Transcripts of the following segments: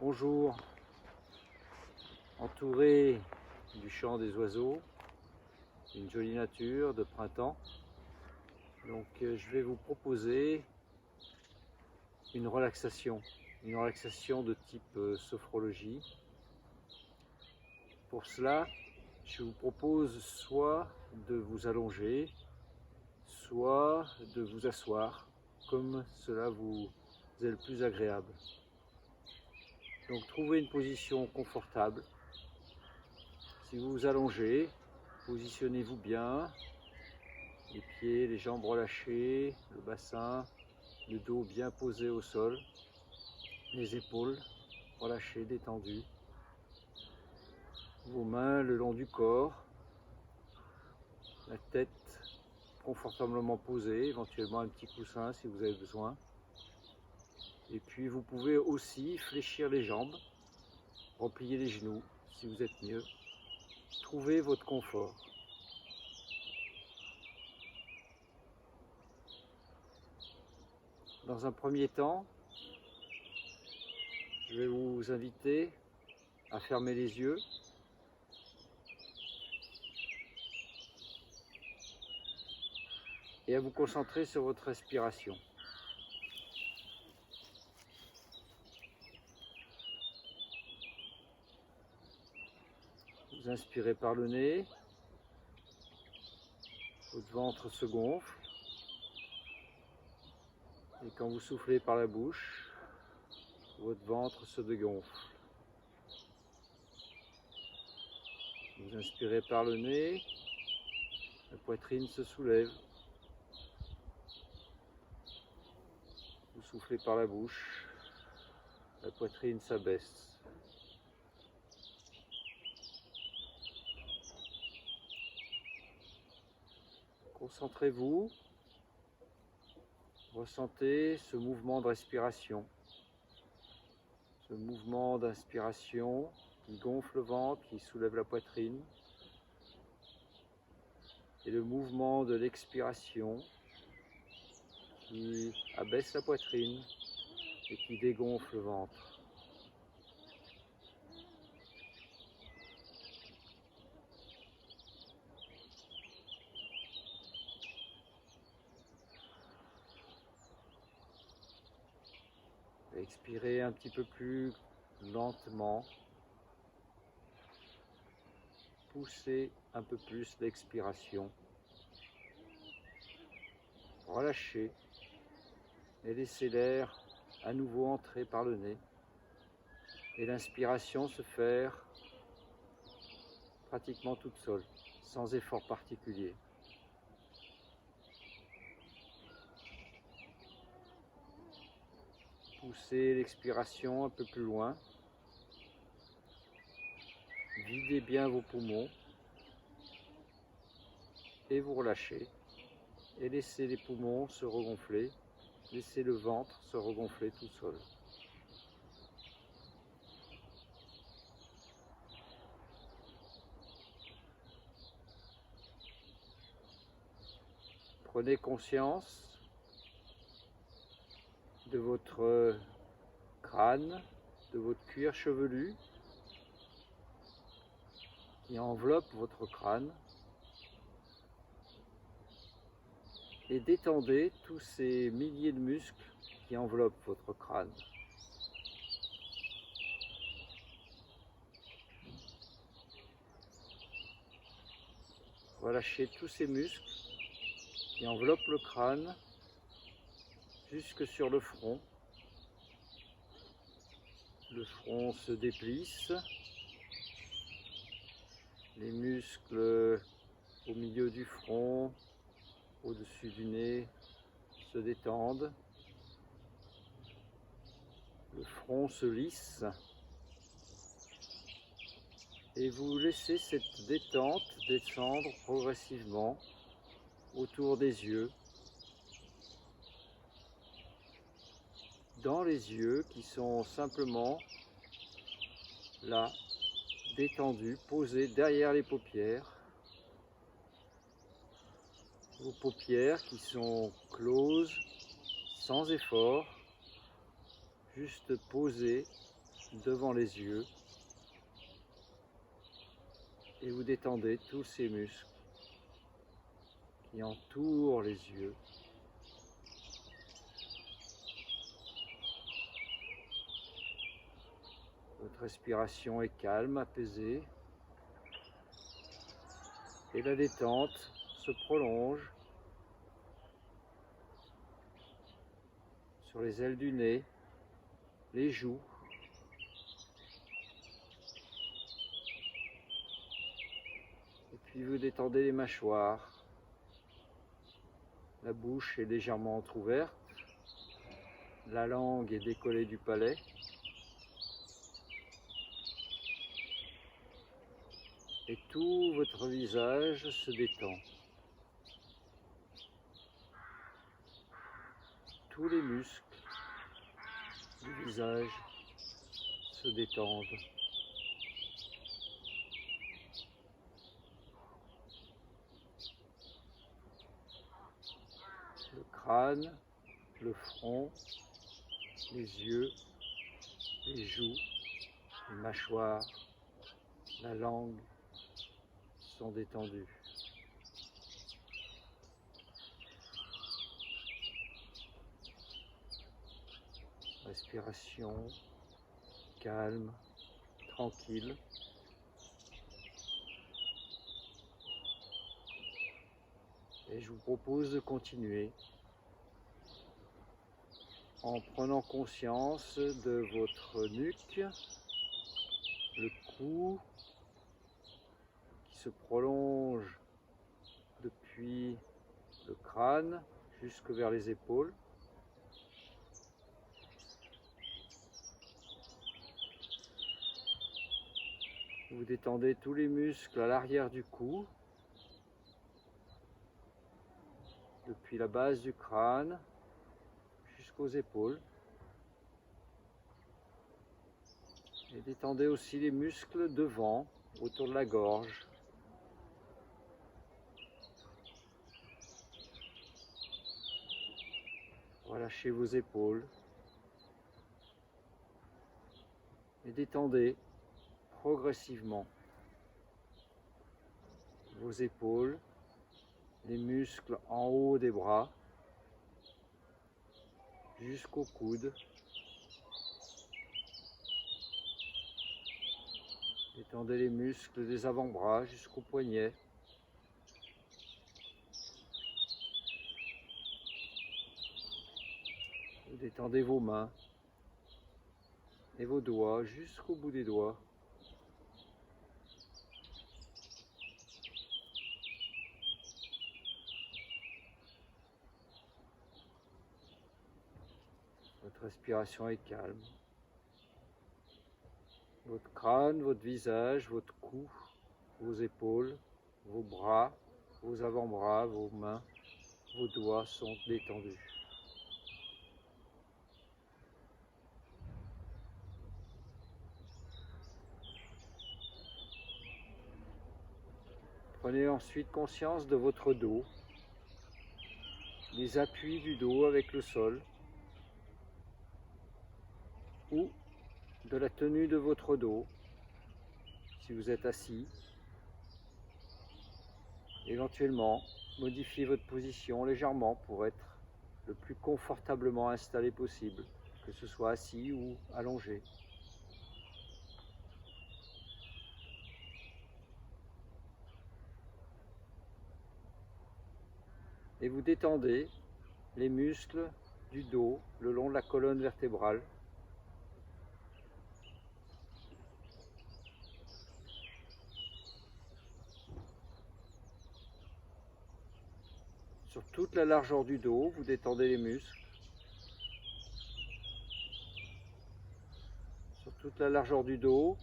Bonjour, entouré du chant des oiseaux, une jolie nature de printemps. Donc je vais vous proposer une relaxation de type sophrologie. Pour cela, je vous propose soit de vous allonger, soit de vous asseoir, comme cela vous est le plus agréable. Donc trouvez une position confortable. Si vous vous allongez, positionnez-vous bien, les pieds, les jambes relâchées, le bassin, le dos bien posé au sol, les épaules relâchées, détendues, vos mains le long du corps, la tête confortablement posée, éventuellement un petit coussin si vous avez besoin. Et puis vous pouvez aussi fléchir les jambes, replier les genoux si vous êtes mieux. Trouvez votre confort. Dans un premier temps, je vais vous inviter à fermer les yeux et à vous concentrer sur votre respiration. Vous inspirez par le nez, votre ventre se gonfle, et quand vous soufflez par la bouche, votre ventre se dégonfle. Vous inspirez par le nez, la poitrine se soulève. Vous soufflez par la bouche, la poitrine s'abaisse. Concentrez-vous, ressentez ce mouvement de respiration, ce mouvement d'inspiration qui gonfle le ventre, qui soulève la poitrine, et le mouvement de l'expiration qui abaisse la poitrine et qui dégonfle le ventre. Expirez un petit peu plus lentement. Poussez un peu plus l'expiration. Relâchez et laissez l'air à nouveau entrer par le nez. Et l'inspiration se faire pratiquement toute seule, sans effort particulier. Poussez l'expiration un peu plus loin. Videz bien vos poumons et vous relâchez. Et laissez les poumons se regonfler. Laissez le ventre se regonfler tout seul. Prenez conscience de votre crâne, de votre cuir chevelu qui enveloppe votre crâne, et détendez tous ces milliers de muscles qui enveloppent votre crâne. Relâchez tous ces muscles qui enveloppent le crâne jusque sur le front. Le front se déplisse, les muscles au milieu du front, au-dessus du nez, se détendent. Le front se lisse et vous laissez cette détente descendre progressivement autour des yeux, dans les yeux qui sont simplement là, détendus, posés derrière les paupières. Vos paupières qui sont closes, sans effort, juste posées devant les yeux et vous détendez tous ces muscles qui entourent les yeux. Votre respiration est calme, apaisée et la détente se prolonge sur les ailes du nez, les joues, et puis vous détendez les mâchoires. La bouche est légèrement entrouverte, la langue est décollée du palais. Et tout votre visage se détend. Tous les muscles du visage se détendent. Le crâne, le front, les yeux, les joues, les mâchoires, la langue sont détendus. Respiration calme, tranquille. Et je vous propose de continuer en prenant conscience de votre nuque, le cou qui se prolonge depuis le crâne jusque vers les épaules. Vous détendez tous les muscles à l'arrière du cou, depuis la base du crâne jusqu'aux épaules. Et détendez aussi les muscles devant, autour de la gorge. Relâchez vos épaules. Et détendez progressivement vos épaules, les muscles en haut des bras, jusqu'au coude. Détendez les muscles des avant-bras jusqu'au poignet. Vous détendez vos mains et vos doigts jusqu'au bout des doigts. Votre respiration est calme. Votre crâne, votre visage, votre cou, vos épaules, vos bras, vos avant-bras, vos mains, vos doigts sont détendus. Prenez ensuite conscience de votre dos, les appuis du dos avec le sol, ou de la tenue de votre dos, si vous êtes assis. Éventuellement, modifiez votre position légèrement pour être le plus confortablement installé possible, que ce soit assis ou allongé. Et vous détendez les muscles du dos le long de la colonne vertébrale. Sur toute la largeur du dos, vous détendez les muscles. Sur toute la largeur du dos,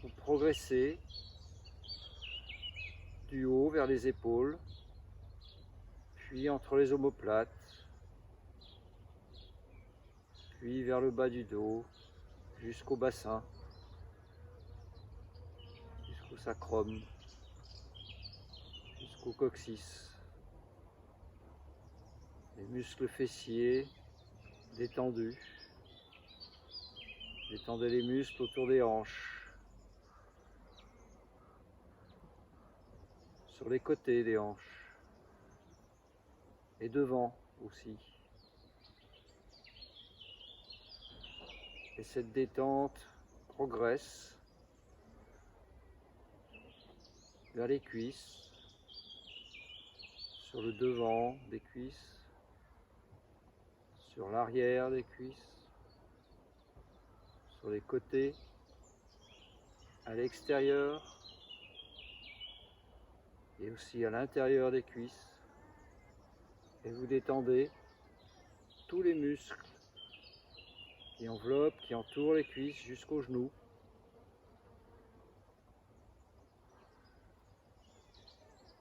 vous progressez du haut vers les épaules, puis entre les omoplates, puis vers le bas du dos, jusqu'au bassin, jusqu'au sacrum, jusqu'au coccyx. Les muscles fessiers détendus, Détendez les muscles autour des hanches, sur les côtés des hanches et devant aussi. Et cette détente progresse vers les cuisses, sur le devant des cuisses, sur l'arrière des cuisses, sur les côtés, à l'extérieur et aussi à l'intérieur des cuisses. Et vous détendez tous les muscles qui enveloppent, qui entourent les cuisses jusqu'aux genoux.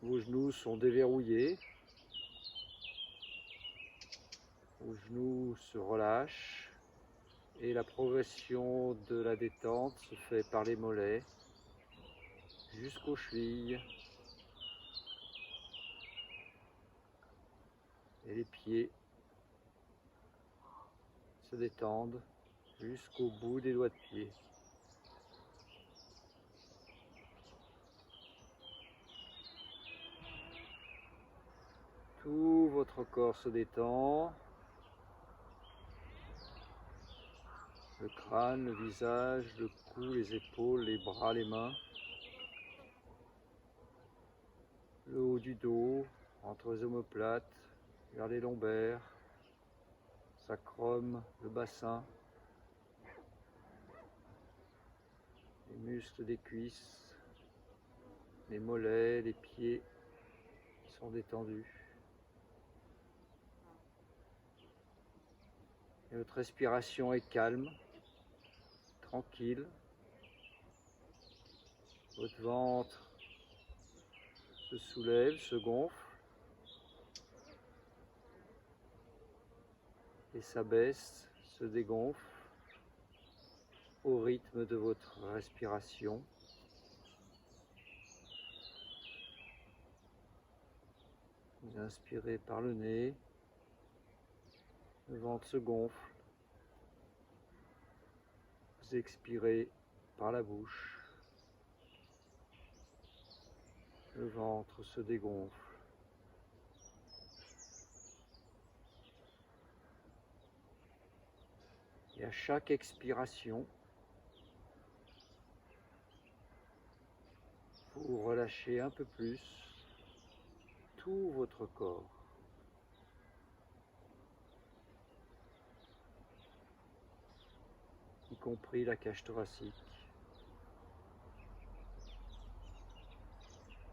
Vos genoux sont déverrouillés. Vos genoux se relâchent et la progression de la détente se fait par les mollets jusqu'aux chevilles et les pieds se détendent jusqu'au bout des doigts de pied. Tout votre corps se détend. Le crâne, le visage, le cou, les épaules, les bras, les mains. Le haut du dos, entre les omoplates, vers les lombaires, sacrum, le bassin, les muscles des cuisses, les mollets, les pieds sont détendus. Et votre respiration est calme, tranquille. Votre ventre se soulève, se gonfle et s'abaisse, se dégonfle au rythme de votre respiration. Vous inspirez par le nez, le ventre se gonfle. Vous expirez par la bouche, le ventre se dégonfle. Et à chaque expiration, vous relâchez un peu plus tout votre corps. Y compris la cage thoracique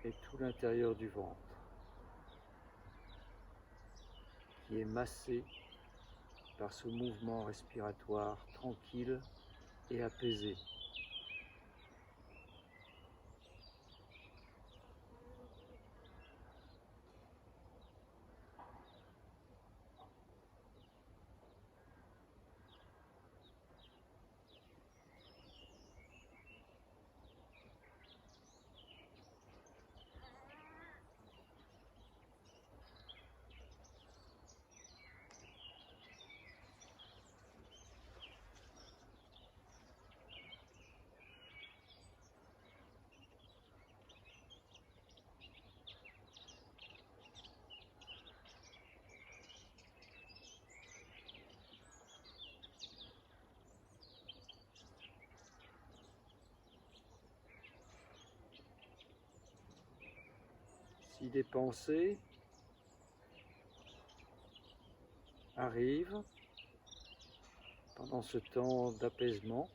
et tout l'intérieur du ventre, qui est massé par ce mouvement respiratoire tranquille et apaisé. Si des pensées arrivent pendant ce temps d'apaisement,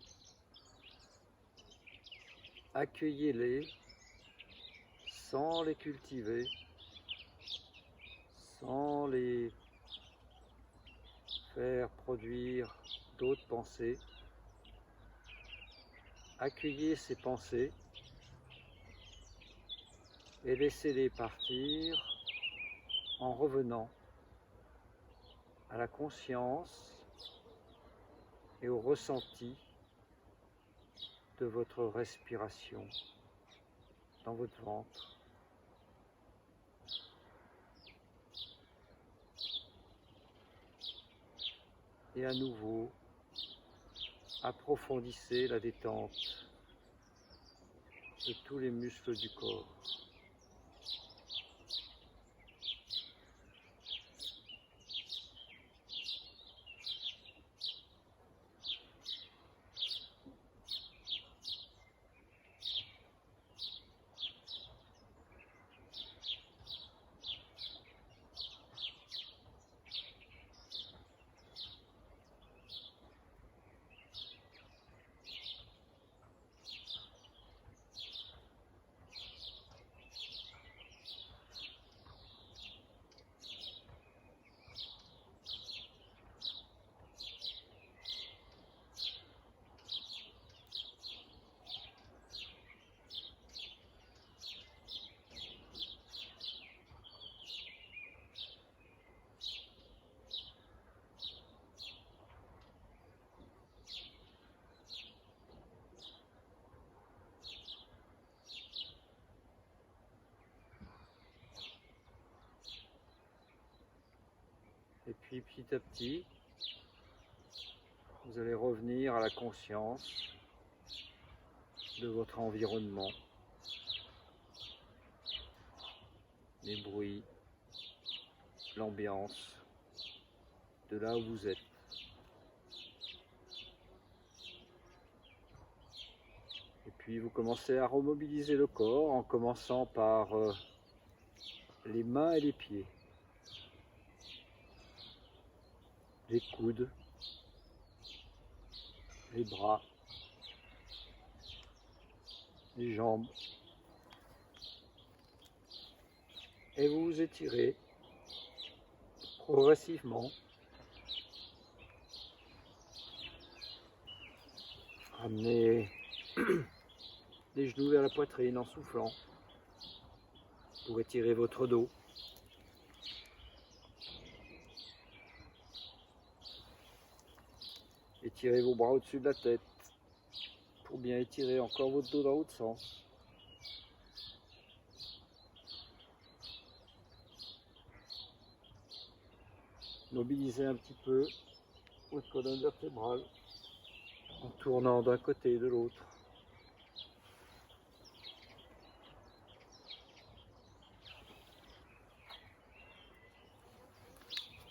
accueillez-les sans les cultiver, sans les faire produire d'autres pensées. Accueillez ces pensées et laissez-les partir en revenant à la conscience et au ressenti de votre respiration dans votre ventre. Et à nouveau, approfondissez la détente de tous les muscles du corps. Et puis petit à petit, vous allez revenir à la conscience de votre environnement, les bruits, l'ambiance, de là où vous êtes. Et puis vous commencez à remobiliser le corps en commençant par les mains et les pieds, les coudes, les bras, les jambes. Et vous vous étirez progressivement. Ramenez les genoux vers la poitrine en soufflant pour étirer votre dos. Étirez vos bras au-dessus de la tête pour bien étirer encore votre dos dans l'autre sens. Mobilisez un petit peu votre colonne vertébrale en tournant d'un côté et de l'autre.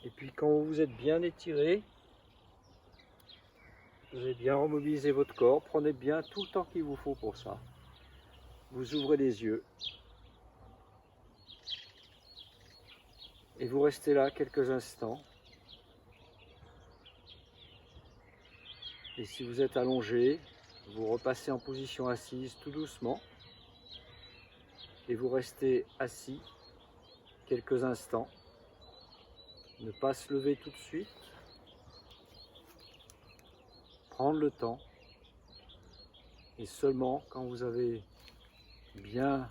Et puis quand vous êtes bien étiré, vous avez bien remobilisé votre corps, prenez bien tout le temps qu'il vous faut pour ça. Vous ouvrez les yeux et vous restez là quelques instants. Et si vous êtes allongé, vous repassez en position assise tout doucement et vous restez assis quelques instants. Ne pas se lever tout de suite, prendre le temps et seulement quand vous avez bien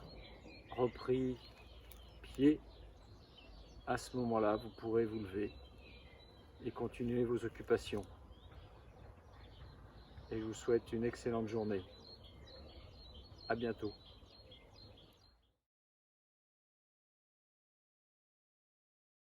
repris pied, à ce moment-là, vous pourrez vous lever et continuer vos occupations. Et je vous souhaite une excellente journée. À bientôt.